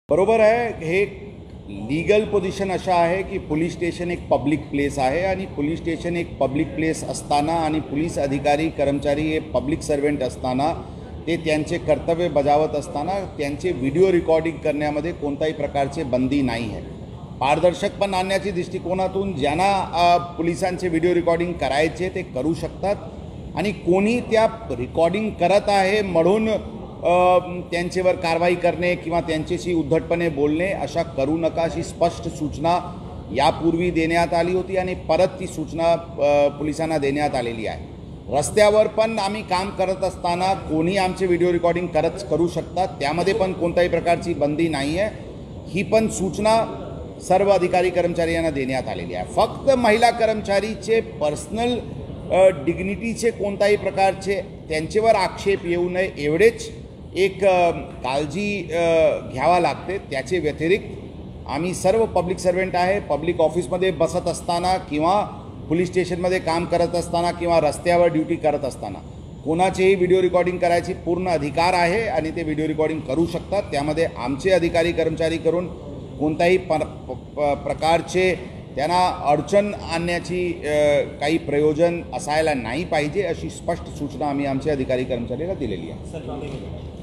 बरोबर आहे। हे लीगल पोझिशन अशा आहे की पोलीस स्टेशन एक पब्लिक प्लेस आहे आणि पोलीस स्टेशन एक पब्लिक प्लेस असताना आणि पोलीस अधिकारी कर्मचारी हे पब्लिक सर्वेंट असताना ते त्यांचे कर्तव्य बजावत असताना त्यांचे व्हिडिओ रेकॉर्डिंग करण्यामध्ये कोणत्याही प्रकारचे बंदी नाही आहे। पारदर्शकपण आणण्याच्या दृष्टिकोनातून ज्यांना पोलिसांचे व्हिडिओ रेकॉर्डिंग करायचे ते करू शकतात आणि कोणी त्या रेकॉर्डिंग करत आहे म्हणून त्यांच्यावर कारवाई करणे किंवा त्यांच्याशी उद्धटपणे बोलणे अशा करू नका अशी स्पष्ट सूचना यापूर्वी देण्यात आली होती आणि परत ती सूचना पोलिसांना देण्यात आलेली आहे। रस्त्यावर पण आम्ही काम करत असताना कोणी आमचे व्हिडिओ रेकॉर्डिंग करू शकतात, त्यामध्ये पण कोणत्याही प्रकारची बंदी नाही आहे। ही पण सूचना सर्व अधिकारी कर्मचारी यांना देण्यात आलेली आहे। फक्त महिला कर्मचारीचे पर्सनल डिग्निटीचे कोणत्याही प्रकारचे त्यांच्यावर आक्षेप येऊ नये एवढेच एक काळजी घ्यावा लागते। त्याचे व्यतिरिक्त आम्ही सर्व पब्लिक सर्वेंट आहे, पब्लिक ऑफिसमध्ये बसत असताना किंवा पोलीस स्टेशनमध्ये काम करत असताना किंवा रस्त्यावर ड्युटी करत असताना कोणाचेही व्हिडिओ रेकॉर्डिंग करायची पूर्ण अधिकार आहे आणि ते व्हिडिओ रेकॉर्डिंग करू शकतात। त्यामध्ये आमचे अधिकारी कर्मचारी करून कोणत्याही प्रकारचे त्यांना अडचण आणण्याची काही प्रयोजन असायला नाही पाहिजे अशी स्पष्ट सूचना आम्ही आमच्या अधिकारी कर्मचाऱ्यांना दिलेली आहे।